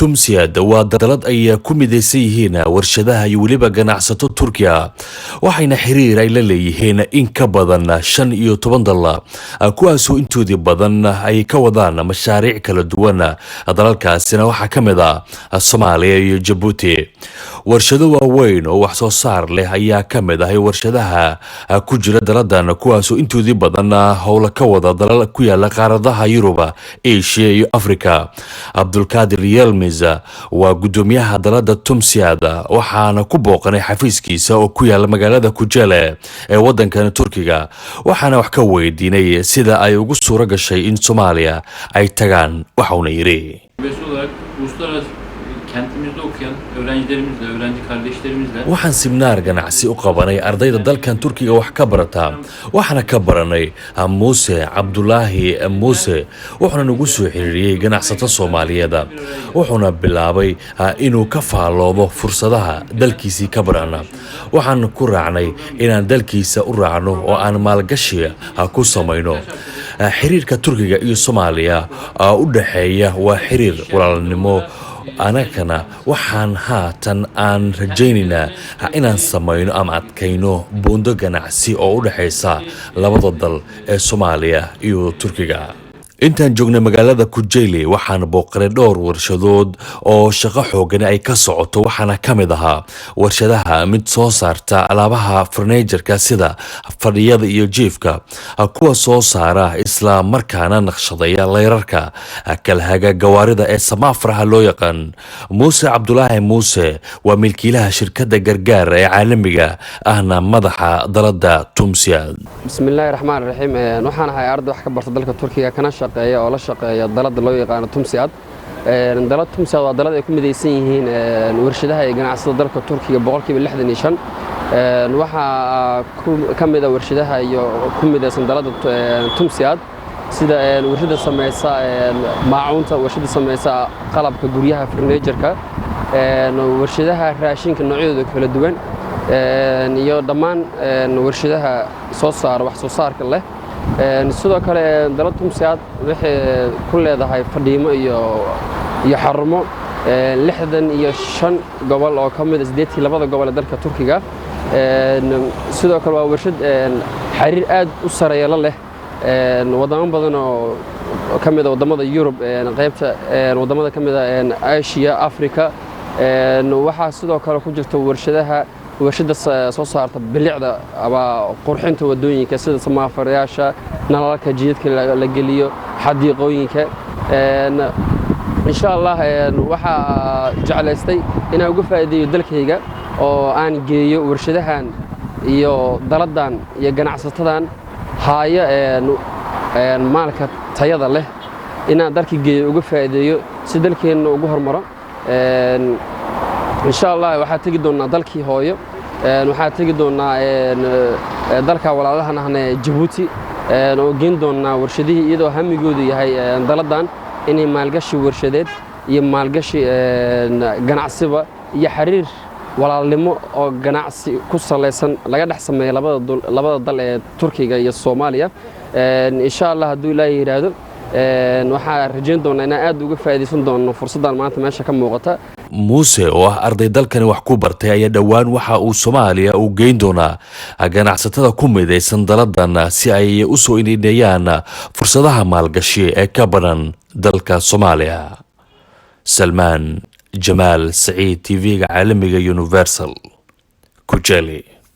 Tumsiad waa dalad ay ku midaysan yihiin warshadaha iyo waliba ganacsato Turkiya waxayna xiriir ay la leeyihiin in ka badan 15 dal kuwaas oo intoodii badan ay ka wadaan mashaariic kala duwan dalalkaasina waxa kamid ah Soomaaliya iyo Djibouti warshado waaweyn oo wax soo saar leh ayaa kamid ah warshadaha ku jira daladan kuwaas oo intoodii badan howlo ka wada dalal ku yaala qaaradaha Yurub, Asia iyo Afrika. Abdulkadir Yilmaz waa gudoomiyaha dalada Tumsiad waxaana ku booqanay xafiiskiisa oo ku yaala magaalada Kujele ee wadankan Turkiga waxaana wax ka weydiinay sida ay ugu suura gashay in Soomaaliya ay tagaan waxauna yiri kentimizde okuyan öğrencilerimizle, öğrenci kardeşlerimizle waxaan siminaar ganacsi u qabanay ardayda dalkan Turkiga wax ka barata waxaana ka baranay Muuse Cabdulaahi Muuse wuxuuna nagu soo xiriiriyay ganacsato Soomaaliyeed wuxuuna bilaabay inuu ka faaloodo fursadaha dalkiisa ka barana waxaan ku raacnay inaan dalkiisa u raacno oo aan maalgashi ku sameeyno xiriirka Turkiga iyo Soomaaliya u dhaxeeya waa xiriir walaalnimo anakana waxaan haatan aan rajaynaynaa inaan sameeyno ama adkayno buundo ganacsi oo u dhaxaysa labada dal ee Soomaaliya iyo Turkiga. intaan joognay magaalada Kujele waxaan booqanay dhowr warshadood oo shaqo xoogan ay ka socoto waxaana kamid ahaa warshadaha mid soo saarta alaabaha furniture-ka sida fadhiyada iyo jiifka kuwa soo saara isla markaana naqshadeeya leerarka kalhaga gawaarida ee samaafraha loo yaqaan. Muuse Cabdulaahi Muuse waa milkiilaha shirkadda gargaar ee caalamiga ahna madaxa dalada Tumsiad. Bismillahirrahmanirrahiim waxaan ahay arday wax ka barta dalka Turkiga kana oo la shaqeeya dalada loo yaqaan Tumsiad. dalada Tumsiad waa dalad ay ku midaysan yihiin warshadaha ay ganacsatada dalka Turkiga 65% waxa kamid ah warshadaha iyo ku midaysan dalada Tumsiad sida warshada sameeysa maacuunta warshada sameeysa qalabka guryaha furniture-ka warshadaha raashinka noocyadooda kala duwan iyo dhammaan warshadaha soo saar wax soo saarka leh sidoo kale dalada Tumsiad waxay ku leedahay fadhiimo iyo xarumo 65 gobol oo kamid ah 82 gobol ee dalka Turkiga sidoo kale waa warshad xiriir aad u sareeya leh wadamo badan oo kamid ah wadamada Yurub qaybta wadamada kamid ah Asia, Afrika waxa sidoo kale ku jirta warshada soo saarta bilicda aba qurxinta wadooyinka sida samaafarayaasha nalalka jidadka la geliyo xadiiqooyinka insha Allah waxa jeclaystay inaan uga faa'iideeyo dalkayga oo aan geeyo warshadahan iyo daladan iyo ganacsatadan haya maalka tayada leh inaan dalka geeyo uga faa'iideeyo si dalkeena ugu hormaro insha Allah waxa tagi doonaa dalkii hooyo waxa tagi doonaa dalka walaalahana Djibouti oo geen doonaa warshadihii iyadoo hamigoodu yahay daladan inay maalgashi warshadeed iyo maalgashi ganacsiba iyo xiriir walaalnimo oo ganacsi ku saleysan laga dhex sameeyo labada dal ee Turkiga iyo Soomaaliya insha Allah haduu Ilaahay yiraahdo waxa rajayn doonaa inaan aad uga faa'iideysan doono fursadan maanta meesha ka muuqata. Muuse oo arday dalkan wax ku bartay ayaa dhawaan waxa uu Soomaaliya u geyn doonaa ganacsatada ku midaysan daladan si ay u soo indheeyaan fursadaha maalgashi ee ka badan dalka Soomaaliya. Salman Jamal Saeed TV-ga caalamiga Universal Kujele.